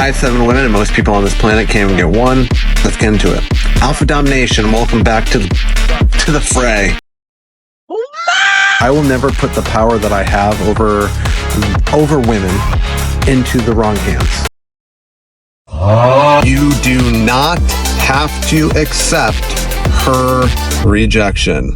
I have 7 women, and most people on this planet can't even get one. Let's get into it. Alpha Domination, welcome back to the fray. I will never put the power that I have over women into the wrong hands. You do not have to accept her rejection.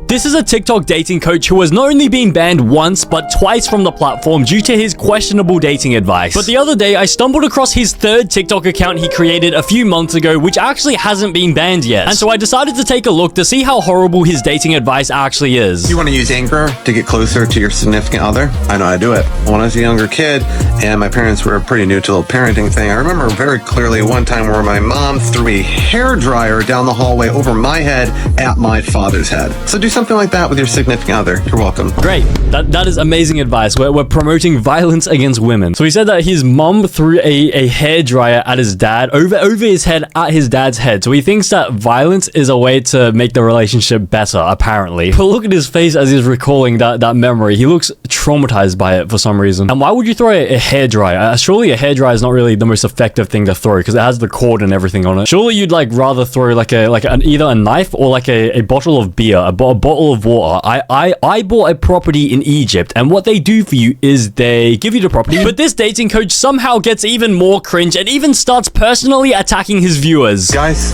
This is a TikTok dating coach who has not only been banned once, but twice from the platform due to his questionable dating advice. But the other day, I stumbled across his 3rd TikTok account he created a few months ago, which actually hasn't been banned yet. And so I decided to take a look to see how horrible his dating advice actually is. You want to use anger to get closer to your significant other? I know how to do it. When I was a younger kid, and my parents were pretty new to the parenting thing, I remember very clearly one time where my mom threw a hairdryer down the hallway over my head at my father's head. So do something like that with your significant other. You're welcome. Great. That is amazing advice. We're promoting violence against women. So he said that his mom threw a hairdryer at his dad, over his head, at his dad's head. So he thinks that violence is a way to make the relationship better, apparently. But look at his face as he's recalling that memory. He looks traumatized by it for some reason. And why would you throw a hairdryer? Surely a hairdryer is not really the most effective thing to throw because it has the cord and everything on it. Surely you'd rather throw either a knife or a bottle of beer, a bottle of water. I bought a property in Egypt, and what they do for you is they give you the property, but this dating coach somehow gets even more cringe and even starts personally attacking his viewers. Guys,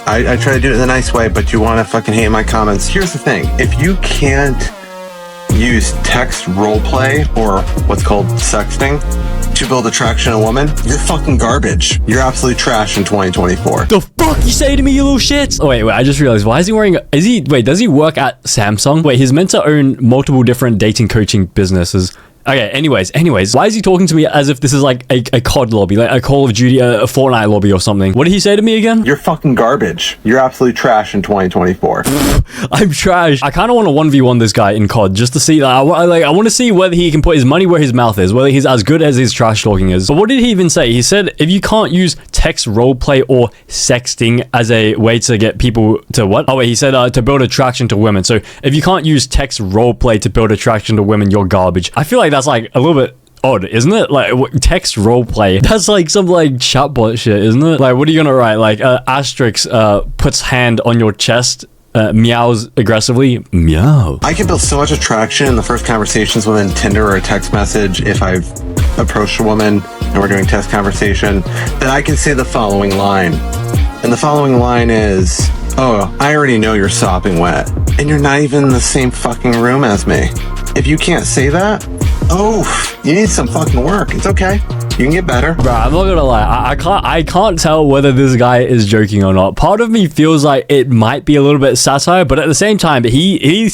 I try to do it in a nice way, but you want to fucking hate my comments. Here's the thing. If you can't use text roleplay or what's called sexting to build attraction in a woman, you're fucking garbage. You're absolute trash in 2024. The fuck you say to me, you little shit? Oh, wait, I just realized, why is he wearing, does he work at Samsung? Wait, he's meant to own multiple different dating coaching businesses. Okay, anyways, why is he talking to me as if this is like a COD lobby, like a Call of Duty, a Fortnite lobby or something? What did he say to me again? You're fucking garbage. You're absolute trash in 2024. I'm trash. I kind of want to 1v1 this guy in COD just to see, I want to see whether he can put his money where his mouth is, whether he's as good as his trash talking is. But what did he even say? He said, if you can't use text roleplay or sexting as a way to get people to what? Oh wait, he said to build attraction to women. So if you can't use text roleplay to build attraction to women, you're garbage. I feel like that's like a little bit odd, isn't it? Like text roleplay, that's like some like chatbot shit, isn't it? Like what are you gonna write? Like asterisk puts hand on your chest, meows aggressively, meow. I can build so much attraction in the first conversations within Tinder or a text message if I've approached a woman and we're doing text conversation, that I can say the following line. And the following line is, oh, I already know you're sopping wet and you're not even in the same fucking room as me. If you can't say that, oh, you need some fucking work. It's okay. You can get better. Bro, I'm not gonna lie. I can't tell whether this guy is joking or not. Part of me feels like it might be a little bit satire, but at the same time, he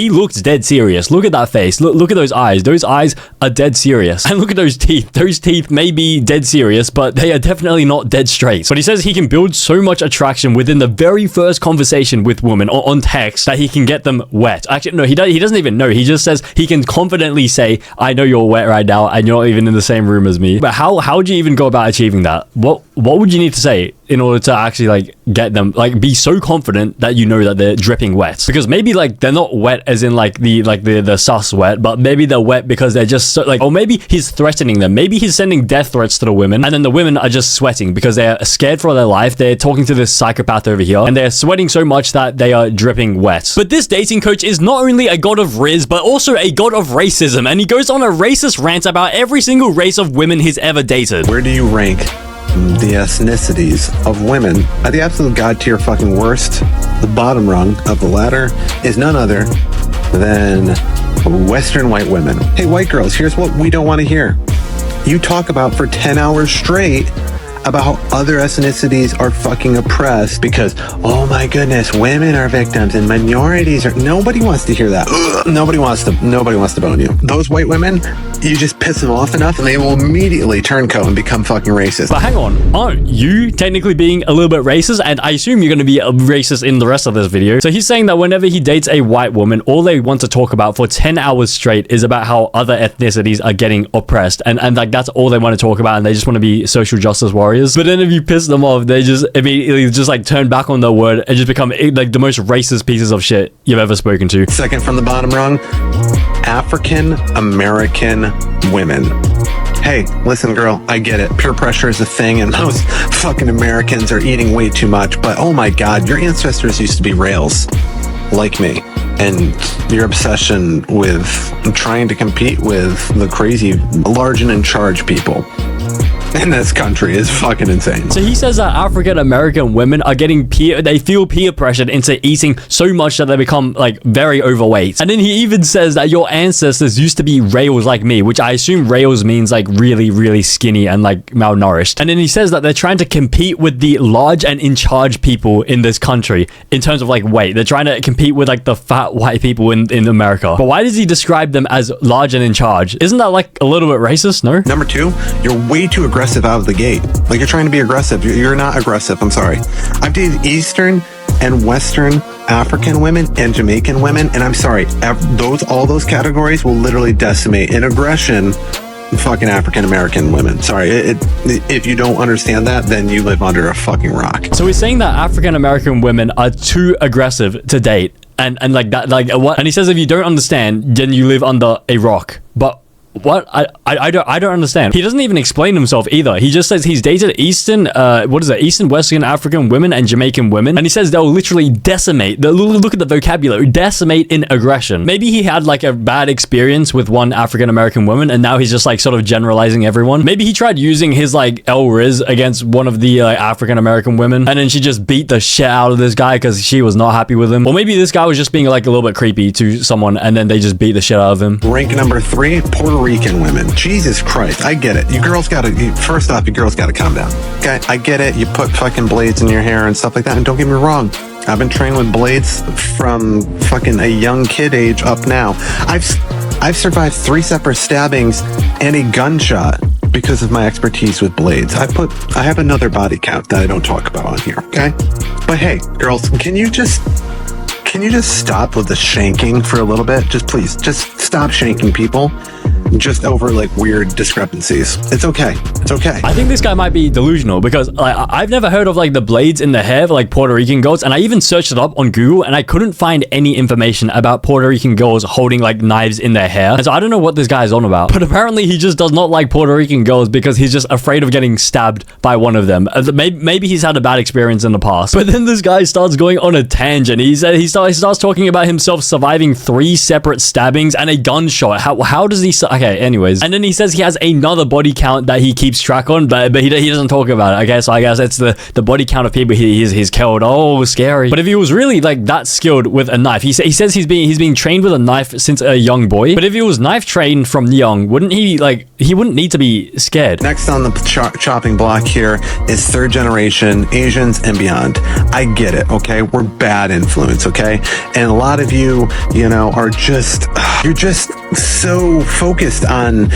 looks dead serious. Look at that face. Look at those eyes. Those eyes are dead serious. And look at those teeth. Those teeth may be dead serious, but they are definitely not dead straight. But he says he can build so much attraction within the very first conversation with women on text that he can get them wet. Actually, no, he doesn't even know. He just says he can confidently say, I know you're wet right now and you're not even in the same room as me. But how would you even go about achieving that? What would you need to say in order to actually like get them, like be so confident that you know that they're dripping wet? Because maybe like they're not wet as in like the sus wet, but maybe they're wet because they're just so, like, or maybe he's threatening them. Maybe he's sending death threats to the women, and then the women are just sweating because they're scared for their life. They're talking to this psychopath over here, and they're sweating so much that they are dripping wet. But this dating coach is not only a god of Riz, but also a god of racism, and he goes on a racist rant about every single race of women he's ever dated. Where do you rank the ethnicities of women? At the absolute god tier fucking worst, the bottom rung of the ladder is none other than Western white women. Hey, white girls, here's what we don't want to hear. You talk about for 10 hours straight about how other ethnicities are fucking oppressed because, oh my goodness, women are victims and minorities are... Nobody wants to hear that. Ugh. Nobody wants to bone you. Those white women, you just piss them off enough and they will immediately turncoat and become fucking racist. But hang on, aren't you technically being a little bit racist? And I assume you're going to be a racist in the rest of this video. So he's saying that whenever he dates a white woman, all they want to talk about for 10 hours straight is about how other ethnicities are getting oppressed. And like that's all they want to talk about, and they just want to be social justice warriors. But then if you piss them off, they just immediately just like turn back on their word and just become like the most racist pieces of shit you've ever spoken to. Second from the bottom rung, African American women. Hey, listen, girl, I get it. Peer pressure is a thing, and most fucking Americans are eating way too much. But oh my God, your ancestors used to be rails like me. And your obsession with trying to compete with the crazy, large and in charge people in this country is fucking insane. So he says that African American women are getting they feel peer pressured into eating so much that they become like very overweight. And then he even says that your ancestors used to be rails like me, which I assume rails means like really, really skinny and like malnourished. And then he says that they're trying to compete with the large and in charge people in this country in terms of like weight. They're trying to compete with like the fat white people in America. But why does he describe them as large and in charge? Isn't that like a little bit racist? No? Number two, you're way too aggressive out of the gate. Like, you're trying to be aggressive. You're not aggressive. I'm sorry. I've dated Eastern and Western African women and Jamaican women, and I'm sorry, all those categories will literally decimate in aggression fucking African American women. Sorry, if you don't understand that, then you live under a fucking rock. So he's saying that African American women are too aggressive to date, and like that, like what? And he says if you don't understand, then you live under a rock. But what? I don't understand. He doesn't even explain himself either. He just says he's dated Eastern, Eastern, Western African women and Jamaican women, and he says they'll literally decimate. Look at the vocabulary, decimate in aggression. Maybe he had like a bad experience with one African American woman, and now he's just like sort of generalizing everyone. Maybe he tried using his like El Riz against one of the African American women, and then she just beat the shit out of this guy because she was not happy with him. Or maybe this guy was just being like a little bit creepy to someone, and then they just beat the shit out of him. Rank number 3, Puerto Rican women. Jesus Christ, I get it. You girls gotta, first off, you girls gotta calm down. Okay, I get it. You put fucking blades in your hair and stuff like that, and don't get me wrong, I've been trained with blades from fucking a young kid age up now. I've survived 3 separate stabbings and a gunshot because of my expertise with blades. I have another body count that I don't talk about on here, okay? But hey, girls, can you just stop with the shanking for a little bit? Please, just stop shanking people just over like weird discrepancies. It's okay. It's okay. I think this guy might be delusional because I've never heard of like the blades in the hair for like Puerto Rican girls, and I even searched it up on Google and I couldn't find any information about Puerto Rican girls holding like knives in their hair. And so I don't know what this guy is on about. But apparently he just does not like Puerto Rican girls because he's just afraid of getting stabbed by one of them. Maybe he's had a bad experience in the past. But then this guy starts going on a tangent. He starts talking about himself surviving 3 separate stabbings and a gunshot. How does he? Okay, anyways. And then he says he has another body count that he keeps track on, but he doesn't talk about it. Okay, so I guess it's the body count of people he's killed. Oh, scary. But if he was really like that skilled with a knife, he says he's being trained with a knife since a young boy. But if he was knife trained from young, wouldn't he wouldn't need to be scared? Next on the chopping block here is 3rd generation Asians and beyond. I get it, okay? We're bad influence, okay? And a lot of you are you're just so focused on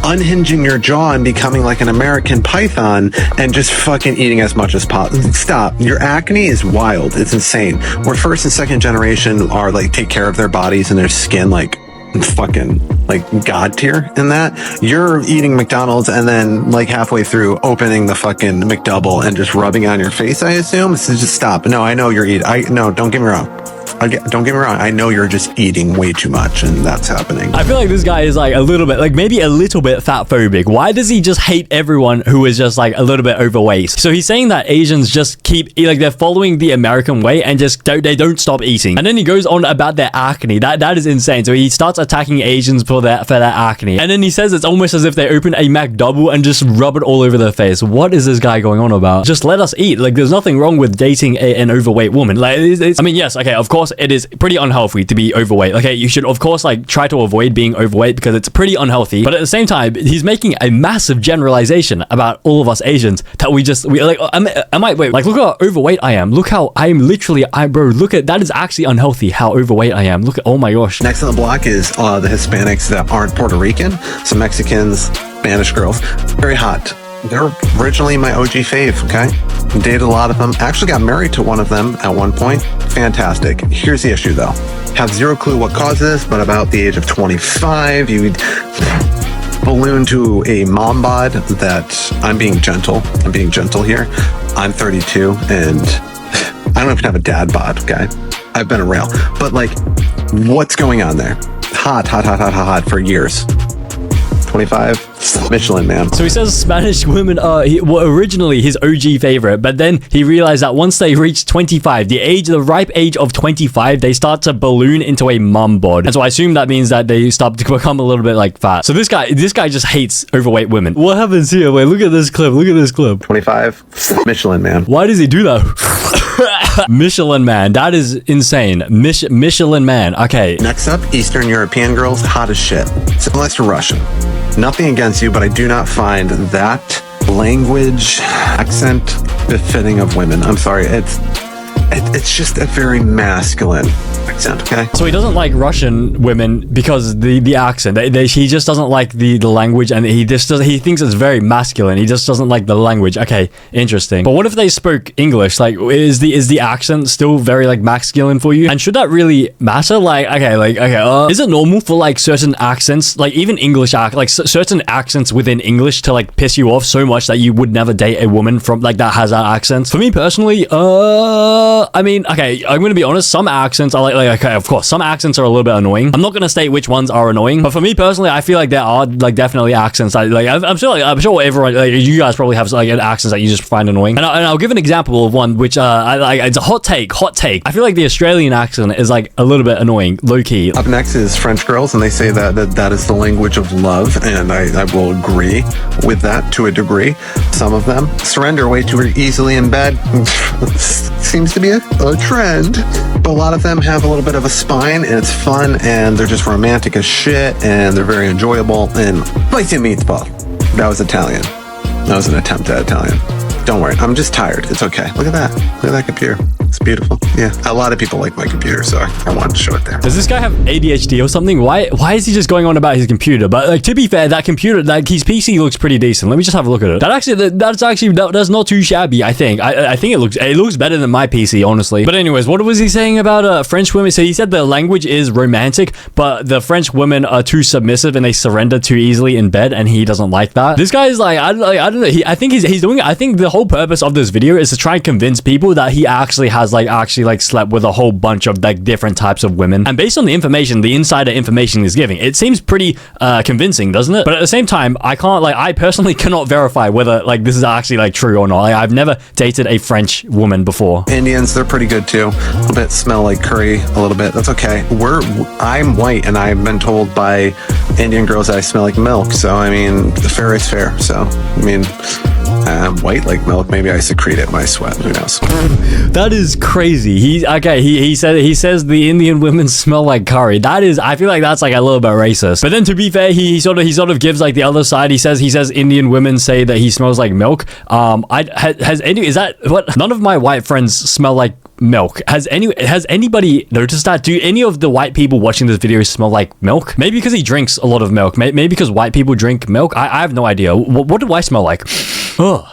unhinging your jaw and becoming like an American python and just fucking eating as much as possible. Stop. Your acne is wild. It's insane. Where 1st and 2nd generation are like take care of their bodies and their skin like fucking like god tier in that. You're eating McDonald's and then like halfway through opening the fucking McDouble and just rubbing it on your face, I assume. So just stop. No, I know you're eating. No, don't get me wrong. Don't get me wrong. I know you're just eating way too much, and that's happening. I feel like this guy is like a little bit, like maybe a little bit fat phobic. Why does he just hate everyone who is just like a little bit overweight? So he's saying that Asians just keep like they're following the American way and just they don't stop eating. And then he goes on about their acne. That is insane. So he starts attacking Asians for their acne. And then he says it's almost as if they open a McDouble and just rub it all over their face. What is this guy going on about? Just let us eat. Like there's nothing wrong with dating an overweight woman. Like I mean, yes, okay, of course it is pretty unhealthy to be overweight. Okay, you should of course like try to avoid being overweight because it's pretty unhealthy. But at the same time, he's making a massive generalization about all of us Asians that we like. Wait, like look how overweight I am. Look how I am literally. Bro, look at that is actually unhealthy. How overweight I am. Look at oh my gosh. Next on the block is the Hispanics that aren't Puerto Rican. Some Mexicans, Spanish girls, very hot. They're originally my OG fave, okay? Dated a lot of them. Actually got married to one of them at one point. Fantastic. Here's the issue, though. Have zero clue what caused this, but about the age of 25, you balloon to a mom bod that I'm being gentle. I'm being gentle here. I'm 32, and I don't even have a dad bod, okay? I've been a rail. But, like, what's going on there? Hot for years. 25, Michelin Man. So he says Spanish women are were originally his OG favorite, but then he realized that once they reach 25, the ripe age of 25, they start to balloon into a mum bod. And so I assume that means that they start to become a little bit like fat. So this guy just hates overweight women. What happens here? Wait, look at this clip. Look at this clip. 25, Michelin Man. Why does he do that? Michelin Man. That is insane. Michelin Man. Okay. Next up, Eastern European girls, hot as shit. Similar to Russian. Nothing against you, but I do not find that language accent befitting of women. I'm sorry. It's just a very masculine accent, okay? So he doesn't like Russian women because the accent. He just doesn't like the language, and he thinks it's very masculine. He just doesn't like the language. Okay, interesting. But what if they spoke English? Like, is the accent still very like masculine for you? And should that really matter? Like, okay, is it normal for like certain accents, like even English certain accents within English to like piss you off so much that you would never date a woman from like that has that accent? For me personally, I mean, okay, I'm gonna be honest. Some accents are like okay, of course, some accents are a little bit annoying. I'm not gonna state which ones are annoying, but for me personally, I feel like there are like definitely accents. I'm sure everyone, like, you guys probably have like accents that you just find annoying. And I'll give an example of one which it's a hot take. I feel like the Australian accent is like a little bit annoying, low key. Up next is French girls, and they say that is the language of love, and I will agree with that to a degree. Some of them surrender way too easily in bed. Seems to be a trend, but a lot of them have a little bit of a spine, and it's fun, and they're just romantic as shit, and they're very enjoyable. And spicy meatball. That was Italian. That was an attempt at Italian. Don't worry, I'm just tired. It's okay. Look at that. Look at that computer. It's beautiful. Yeah, a lot of people like my computer, so I wanted to show it there. Does this guy have ADHD or something? Why is he just going on about his computer? But like, to be fair, that computer, like his PC looks pretty decent. Let me just have a look at it. That's not too shabby. I think it looks better than my PC, honestly. But anyways, what was he saying about French women? So he said the language is romantic, but the French women are too submissive and they surrender too easily in bed, and he doesn't like that. This guy is like, I don't know. I think he's doing it. I think the whole purpose of this video is to try and convince people that he actually has slept with a whole bunch of like different types of women. And based on the information, the insider information he's giving, it seems pretty convincing, doesn't it? But at the same time, I personally cannot verify whether like this is actually like true or not. Like, I've never dated a French woman before. Indians, they're pretty good too. A little bit smell like curry, a little bit. That's okay. I'm white, and I've been told by Indian girls that I smell like milk. So I mean, fair is fair. So I mean, I'm white like milk. Maybe I secrete it when I sweat. Who knows? That is crazy. He says the Indian women smell like curry. I feel like that's like a little bit racist. But then to be fair, he sort of gives like the other side. He says Indian women say that he smells like milk. None of my white friends smell like milk. Has anybody noticed that? Do any of the white people watching this video smell like milk? Maybe because he drinks a lot of milk. Maybe because white people drink milk. I have no idea. What do I smell like? Ugh.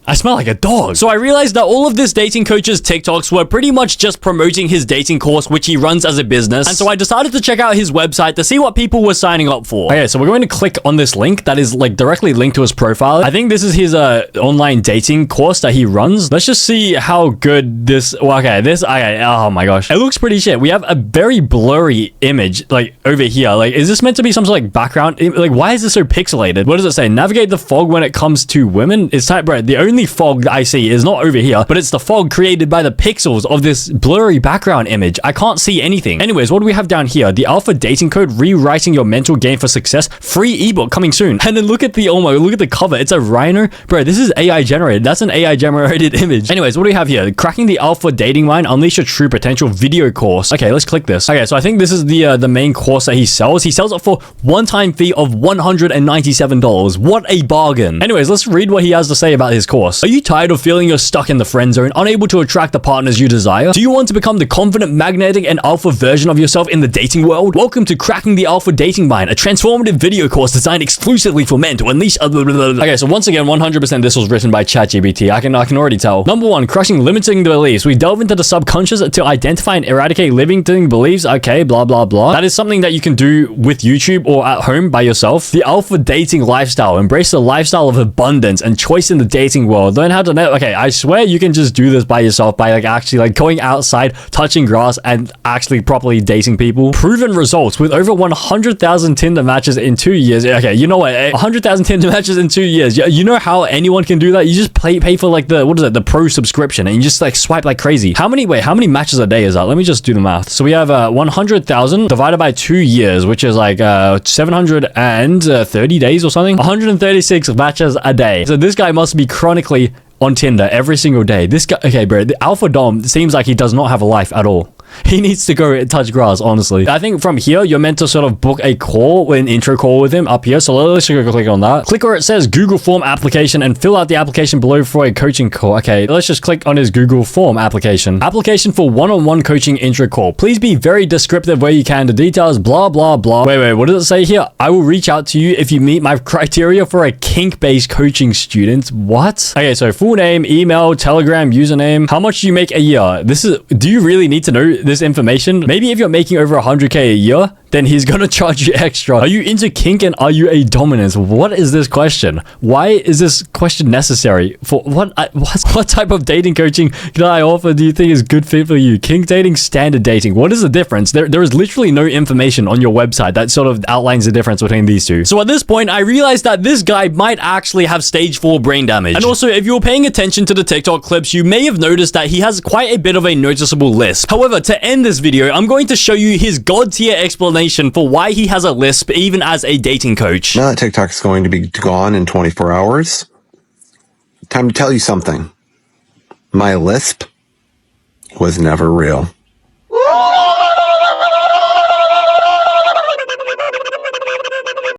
I smell like a dog. So I realized that all of this dating coach's TikToks were pretty much just promoting his dating course, which he runs as a business. And so I decided to check out his website to see what people were signing up for. Okay, so we're going to click on this link that is like directly linked to his profile. I think this is his online dating course that he runs. Let's just see how good this. Oh my gosh, it looks pretty shit. We have a very blurry image like over here. Like, is this meant to be some sort of like background? Like, why is this so pixelated? What does it say? Navigate the fog when it comes to women. It's type, bro. The only fog I see is not over here, but it's the fog created by the pixels of this blurry background image. I can't see anything. Anyways, what do we have down here? The Alpha Dating Code, Rewriting Your Mental Game for Success, free ebook coming soon. And then look at the cover. It's a rhino. Bro, this is AI generated. That's an AI generated image. Anyways, what do we have here? Cracking the Alpha Dating Mind, Unleash Your True Potential video course. Okay, let's click this. Okay, so I think this is the main course that he sells. He sells it for one-time fee of $197. What a bargain. Anyways, let's read what he has to say about his course. Are you tired of feeling you're stuck in the friend zone, unable to attract the partners you desire? Do you want to become the confident, magnetic, and alpha version of yourself in the dating world? Welcome to Cracking the Alpha Dating Mind, a transformative video course designed exclusively for men to unleash. Okay, so once again, 100% this was written by ChatGPT. I can already tell. Number 1, crushing limiting beliefs. We delve into the subconscious to identify and eradicate limiting beliefs. Okay, blah blah blah. That is something that you can do with YouTube or at home by yourself. The alpha dating lifestyle. Embrace the lifestyle of abundance and choice in the dating world. Learn how to okay, I swear you can just do this by yourself by like actually like going outside, touching grass, and actually properly dating people. Proven results with over 100,000 Tinder matches in 2 years. Okay, you know what? 100,000 Tinder matches in 2 years. You know how anyone can do that? You just pay for like the pro subscription, and you just like swipe like crazy. How many matches a day is that? Let me just do the math. So we have 100,000 divided by 2 years, which is like 730 days or something. 136 matches a day. So this guy must be chronically on Tinder every single day. This guy, okay, bro, the Alpha Dom seems like he does not have a life at all. He needs to go and touch grass, honestly. I think from here, you're meant to sort of book a call, an intro call with him up here. So let's go click on that. Click where it says Google Form application and fill out the application below for a coaching call. Okay, let's just click on his Google Form application. Application for one-on-one coaching intro call. Please be very descriptive where you can. The details, blah, blah, blah. Wait, what does it say here? I will reach out to you if you meet my criteria for a kink-based coaching student. What? Okay, so full name, email, Telegram, username. How much do you make a year? Do you really need to know this information? Maybe if you're making over 100K a year, then he's gonna charge you extra. Are you into kink and are you a dominant? What is this question? Why is this question necessary? For what type of dating coaching can I offer do you think is good fit for you? Kink dating, standard dating. What is the difference? There is literally no information on your website that sort of outlines the difference between these two. So at this point, I realized that this guy might actually have stage 4 brain damage. And also, if you were paying attention to the TikTok clips, you may have noticed that he has quite a bit of a noticeable lisp. However, to end this video, I'm going to show you his god tier explanation for why he has a lisp even as a dating coach. Now that TikTok is going to be gone in 24 hours, time to tell you something. My lisp was never real.